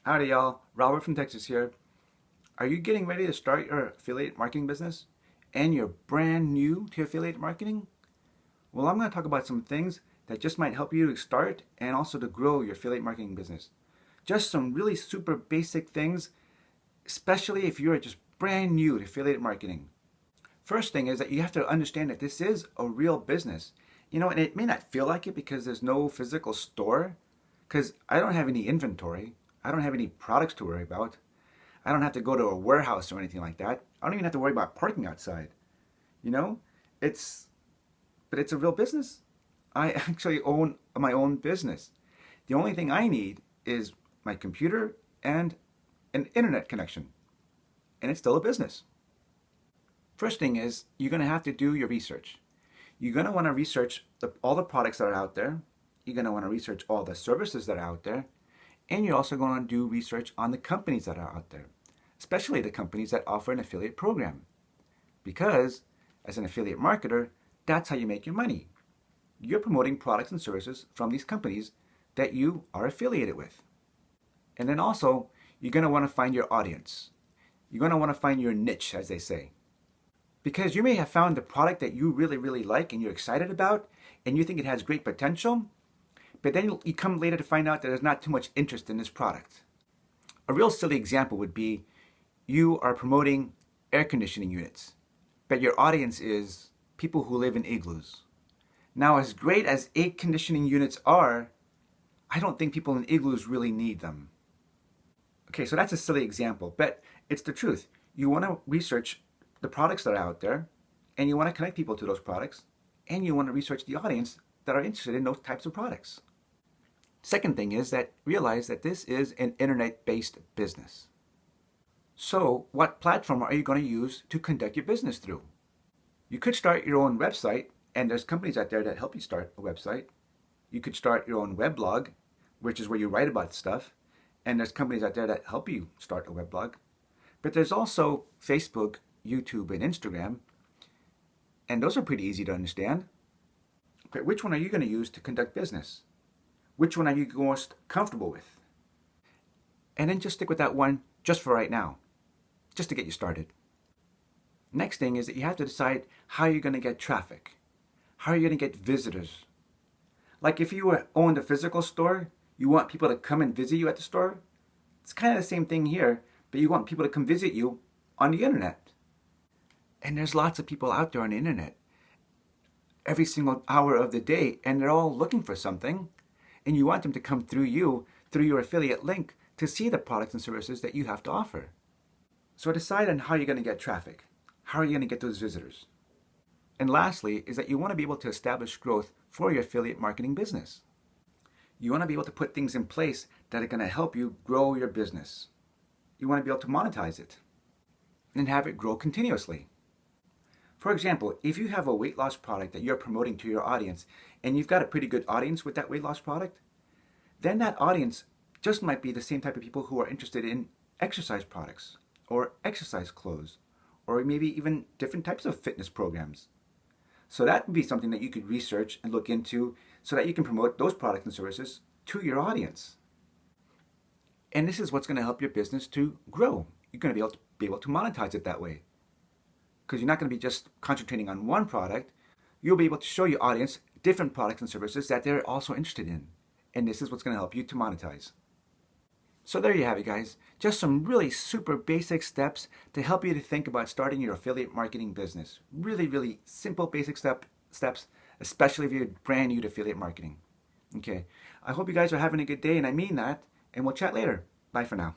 Howdy y'all, Robert from Texas here. Are you getting ready to start your affiliate marketing business and you're brand new to affiliate marketing? Well, I'm going to talk about some things that just might help you to start and also to grow your affiliate marketing business. Just some really super basic things, especially if you're just brand new to affiliate marketing. First thing is that you have to understand that this is a real business. And it may not feel like it because there's no physical store, because I don't have any inventory. I don't have any products to worry about. I don't have to go to a warehouse or anything like that. I don't even have to worry about parking outside. You know, but it's a real business. I actually own my own business. The only thing I need is my computer and an internet connection. And it's still a business. First thing is, you're going to have to do your research. You're going to want to research all the products that are out there. You're going to want to research all the services that are out there. And you're also going to do research on the companies that are out there, especially the companies that offer an affiliate program. Because as an affiliate marketer, that's how you make your money. You're promoting products and services from these companies that you are affiliated with. And then also, you're going to want to find your audience. You're going to want to find your niche, as they say. Because you may have found the product that you really, really like and you're excited about, and you think it has great potential, but then you come later to find out that there's not too much interest in this product. A real silly example would be you are promoting air conditioning units, but your audience is people who live in igloos. Now, as great as air conditioning units are, I don't think people in igloos really need them. Okay, so that's a silly example, but it's the truth. You want to research the products that are out there, and you want to connect people to those products, and you want to research the audience that are interested in those types of products. Second thing is that realize that this is an internet-based business. So what platform are you going to use to conduct your business through? You could start your own website, and there's companies out there that help you start a website. You could start your own weblog, which is where you write about stuff, and there's companies out there that help you start a weblog. But there's also Facebook, YouTube, and Instagram, and those are pretty easy to understand. But which one are you going to use to conduct business? Which one are you most comfortable with? And then just stick with that one just for right now, just to get you started. Next thing is that you have to decide how you're going to get traffic. How are you going to get visitors? Like if you owned a physical store, you want people to come and visit you at the store. It's kind of the same thing here, but you want people to come visit you on the internet. And there's lots of people out there on the internet every single hour of the day, and they're all looking for something. And you want them to come through you, through your affiliate link, to see the products and services that you have to offer. So decide on how you're going to get traffic. How are you going to get those visitors? And lastly is that you want to be able to establish growth for your affiliate marketing business. You want to be able to put things in place that are going to help you grow your business. You want to be able to monetize it and have it grow continuously. For example, if you have a weight loss product that you're promoting to your audience and you've got a pretty good audience with that weight loss product, then that audience just might be the same type of people who are interested in exercise products or exercise clothes or maybe even different types of fitness programs. So that would be something that you could research and look into so that you can promote those products and services to your audience. And this is what's going to help your business to grow. You're going to be able to monetize it that way. Because you're not going to be just concentrating on one product. You'll be able to show your audience different products and services that they're also interested in. And this is what's going to help you to monetize. So there you have it, guys. Just some really super basic steps to help you to think about starting your affiliate marketing business. Really, really simple, basic steps, especially if you're brand new to affiliate marketing. Okay. I hope you guys are having a good day, and I mean that. And we'll chat later. Bye for now.